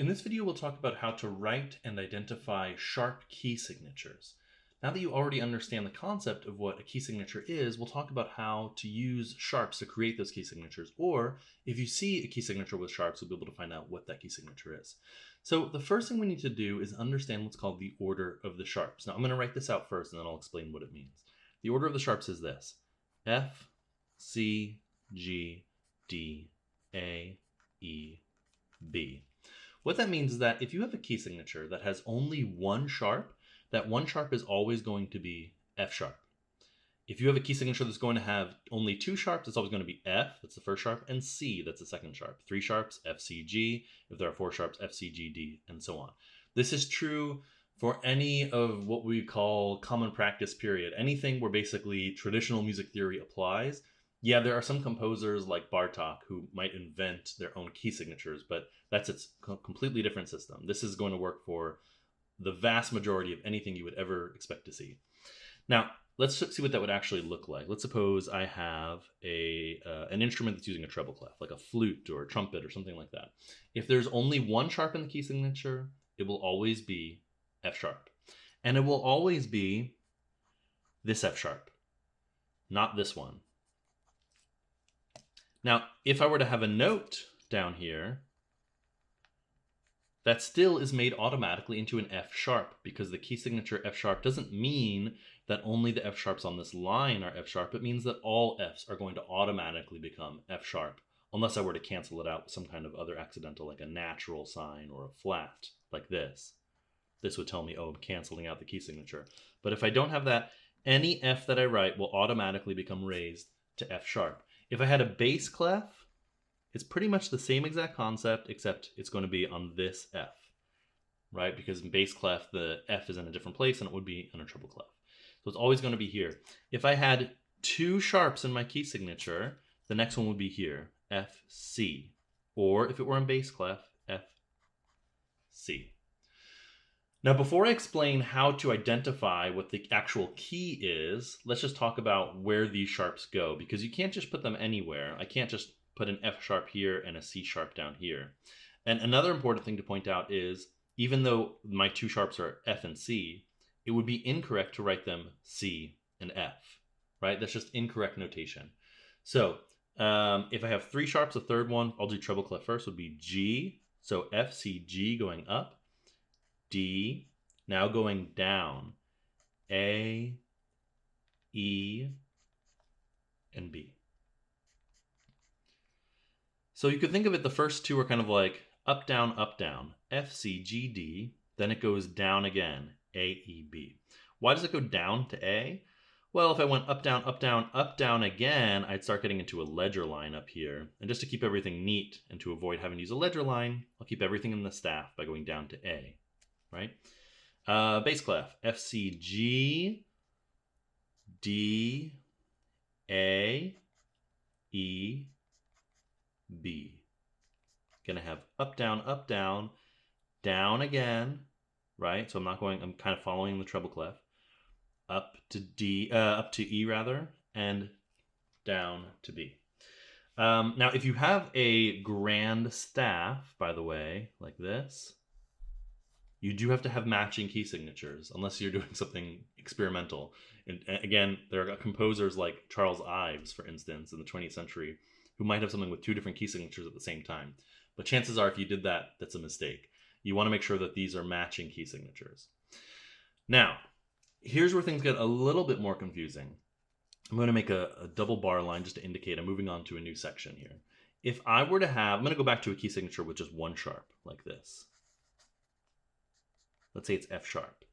In this video, we'll talk about how to write and identify sharp key signatures. Now that you already understand the concept of what a key signature is, we'll talk about how to use sharps to create those key signatures, or if you see a key signature with sharps, you'll be able to find out what that key signature is. So the first thing we need to do is understand what's called the order of the sharps. Now I'm going to write this out first, and then I'll explain what it means. The order of the sharps is this: F, C, G, D, A, E, B. What that means is that if you have a key signature that has only one sharp, that one sharp is always going to be F sharp. If you have a key signature that's going to have only two sharps, it's always going to be F, that's the first sharp, and C, that's the second sharp. Three sharps, F, C, G. If there are four sharps, F, C, G, D, and so on. This is true for any of what we call common practice period. Anything where basically traditional music theory applies. Yeah, there are some composers like Bartók who might invent their own key signatures, but that's its completely different system. This is going to work for the vast majority of anything you would ever expect to see. Now, let's see what that would actually look like. Let's suppose I have an instrument that's using a treble clef, like a flute or a trumpet or something like that. If there's only one sharp in the key signature, it will always be F sharp. And it will always be this F sharp, not this one. Now, if I were to have a note down here, that still is made automatically into an F sharp, because the key signature F sharp doesn't mean that only the F sharps on this line are F sharp. It means that all Fs are going to automatically become F sharp, unless I were to cancel it out with some kind of other accidental, like a natural sign or a flat, like this. This would tell me, oh, I'm canceling out the key signature. But if I don't have that, any F that I write will automatically become raised to F sharp. If I had a bass clef, it's pretty much the same exact concept, except it's going to be on this F, right? Because in bass clef, the F is in a different place than it would be in a treble clef. So it's always going to be here. If I had two sharps in my key signature, the next one would be here, F, C. Or if it were in bass clef, F, C. Now, before I explain how to identify what the actual key is, let's just talk about where these sharps go, because you can't just put them anywhere. I can't just put an F sharp here and a C sharp down here. And another important thing to point out is, even though my two sharps are F and C, it would be incorrect to write them C and F, right? That's just incorrect notation. So if I have three sharps, the third one, I'll do treble clef first, would be G. So F, C, G going up. D, now going down, A, E, and B. So you could think of it, the first two are kind of like up, down, F, C, G, D, then it goes down again, A, E, B. Why does it go down to A? Well, if I went up, down again, I'd start getting into a ledger line up here. And just to keep everything neat and to avoid having to use a ledger line, I'll keep everything in the staff by going down to A. Right? Bass clef, F, C, G, D, A, E, B. Gonna have up, down, down again, right? So I'm kind of following the treble clef. Up to E rather, and down to B. Now, if you have a grand staff, by the way, like this, you do have to have matching key signatures, unless you're doing something experimental. And again, there are composers like Charles Ives, for instance, in the 20th century, who might have something with two different key signatures at the same time. But chances are, if you did that, that's a mistake. You want to make sure that these are matching key signatures. Now, here's where things get a little bit more confusing. I'm going to make a double bar line just to indicate I'm moving on to a new section here. If I were to have, I'm going to go back to a key signature with just one sharp, like this. Let's say it's F sharp.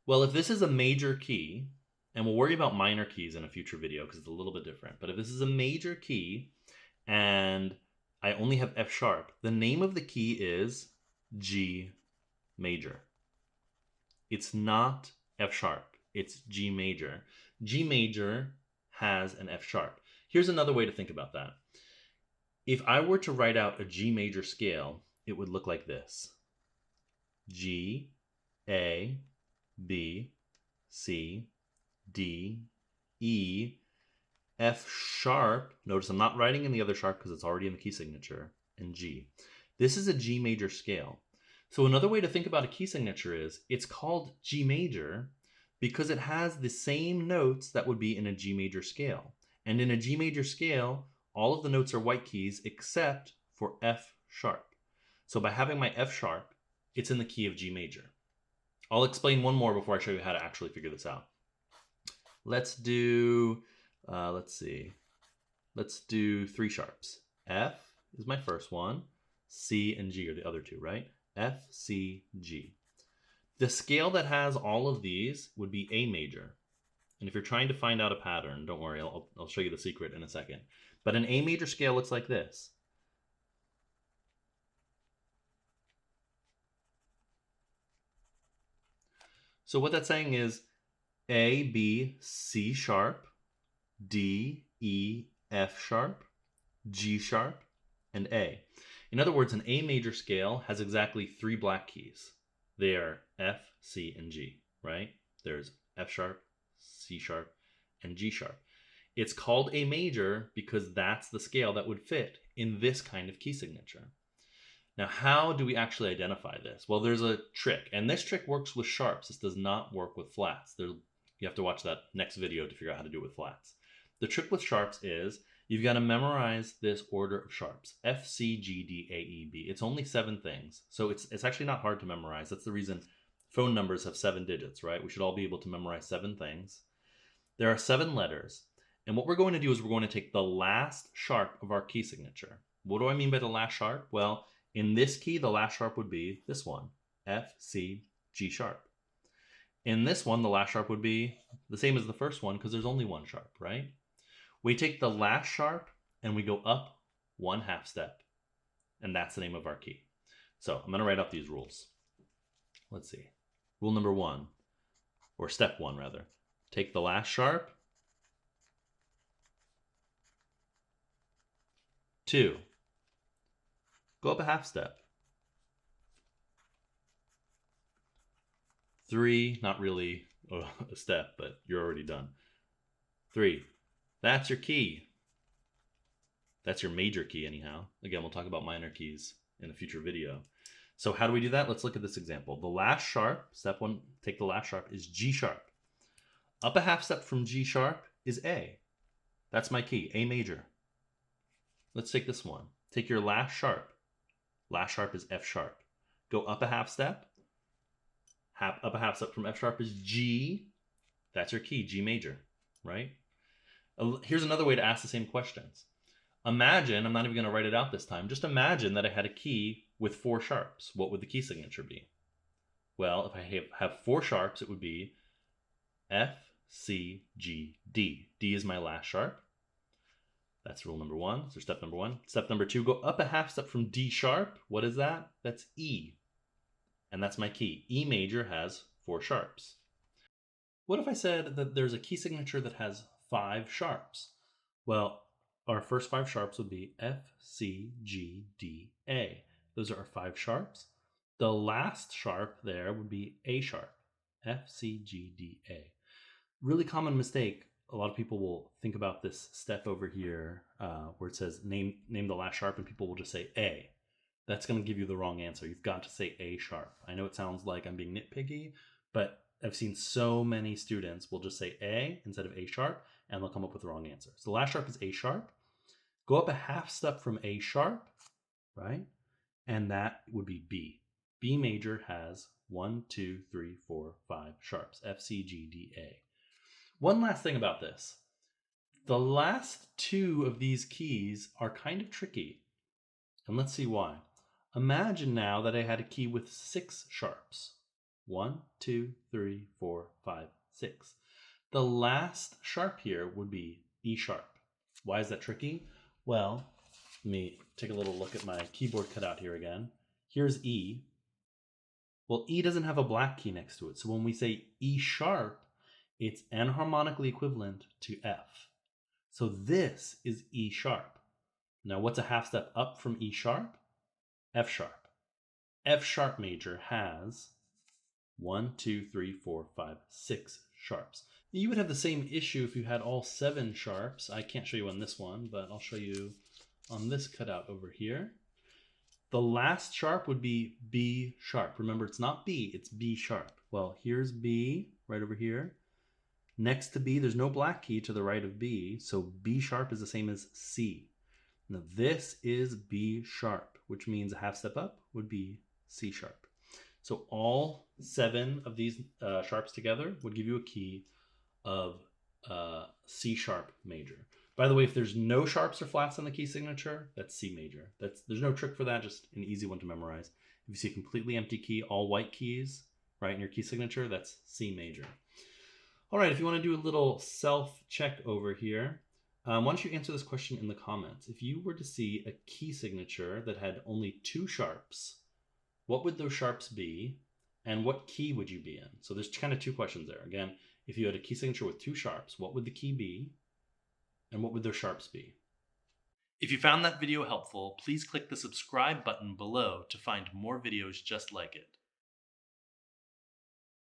Well, if this is a major key, and we'll worry about minor keys in a future video because it's a little bit different, but if this is a major key and I only have F sharp, the name of the key is G major. It's not F sharp, it's G major. G major has an F sharp. Here's another way to think about that. If I were to write out a G major scale, it would look like this. G, A, B, C, D, E, F sharp. Notice I'm not writing in the other sharp because it's already in the key signature, and G. This is a G major scale. So another way to think about a key signature is it's called G major because it has the same notes that would be in a G major scale. And in a G major scale, all of the notes are white keys except for F sharp. So by having my F sharp, it's in the key of G major. I'll explain one more before I show you how to actually figure this out. Let's do, let's do 3 sharps. F is my first one. C and G are the other two, right? F, C, G. The scale that has all of these would be A major. And if you're trying to find out a pattern, don't worry, I'll show you the secret in a second. But an A major scale looks like this. So what that's saying is A, B, C sharp, D, E, F sharp, G sharp, and A. In other words, an A major scale has exactly 3 black keys. They are F, C, and G, right? There's F sharp, C sharp, and G sharp. It's called A major because that's the scale that would fit in this kind of key signature. Now, how do we actually identify this? Well, there's a trick, and this trick works with sharps. This does not work with flats. You have to watch that next video to figure out how to do it with flats. The trick with sharps is you've got to memorize this order of sharps. F, C, G, D, A, E, B. It's only 7 things. So it's actually not hard to memorize. That's the reason phone numbers have 7 digits, right? We should all be able to memorize 7 things. There are 7 letters. And what we're going to do is we're going to take the last sharp of our key signature. What do I mean by the last sharp? Well, in this key, the last sharp would be this one, F, C, G sharp. In this one, the last sharp would be the same as the first one because there's only 1 sharp, right? We take the last sharp and we go up 1/2 step, and that's the name of our key. So I'm going to write out these rules. Let's see. Rule number 1, or step 1 rather. Take the last sharp. 2, go up 1/2 step. 3, not really a step, but you're already done. 3, that's your key. That's your major key anyhow. Again, we'll talk about minor keys in a future video. So how do we do that? Let's look at this example. The last sharp, step 1, take the last sharp, is G sharp. Up 1/2 step from G sharp is A. That's my key, A major. Let's take this one. Take your last sharp. Last sharp is F sharp. Go up 1/2 step. Up 1/2 step from F sharp is G. That's your key, G major, right? Here's another way to ask the same questions. Imagine, I'm not even going to write it out this time, just imagine that I had a key with 4 sharps. What would the key signature be? Well, if I have 4 sharps, it would be F, C, G, D. D is my last sharp. That's rule number 1, so step number 1. Step number 2, go up 1/2 step from D sharp. What is that? That's E. And that's my key. E major has 4 sharps. What if I said that there's a key signature that has 5 sharps? Well, our first 5 sharps would be F, C, G, D, A. Those are our 5 sharps. The last sharp there would be A sharp. F, C, G, D, A. Really common mistake. A lot of people will think about this step over here where it says name the last sharp, and people will just say A. That's going to give you the wrong answer. You've got to say A sharp. I know it sounds like I'm being nitpicky, but I've seen so many students will just say A instead of A sharp, and they'll come up with the wrong answer. So the last sharp is A sharp. Go up 1/2 step from A sharp, right? And that would be B. B major has 1, 2, 3, 4, 5 sharps. F, C, G, D, A. One last thing about this. The last 2 of these keys are kind of tricky. And let's see why. Imagine now that I had a key with 6 sharps. 1, 2, 3, 4, 5, 6. The last sharp here would be E sharp. Why is that tricky? Well, let me take a little look at my keyboard cutout here again. Here's E. Well, E doesn't have a black key next to it. So when we say E sharp, it's enharmonically equivalent to F. So this is E sharp. Now what's 1/2 step up from E sharp? F sharp. F sharp major has 1, 2, 3, 4, 5, 6 sharps. You would have the same issue if you had all 7 sharps. I can't show you on this one, but I'll show you on this cutout over here. The last sharp would be B sharp. Remember, it's not B, it's B sharp. Well, here's B right over here. Next to B, there's no black key to the right of B, so B sharp is the same as C. Now this is B sharp, which means a half step up would be C sharp. So all 7 of these sharps together would give you a key of C sharp major. By the way, if there's no sharps or flats on the key signature, that's C major. There's no trick for that, just an easy one to memorize. If you see a completely empty key, all white keys, right, in your key signature, that's C major. All right, if you want to do a little self-check over here, why don't you answer this question in the comments? If you were to see a key signature that had only 2 sharps, what would those sharps be, and what key would you be in? So there's kind of 2 questions there. Again, if you had a key signature with 2 sharps, what would the key be, and what would those sharps be? If you found that video helpful, please click the subscribe button below to find more videos just like it.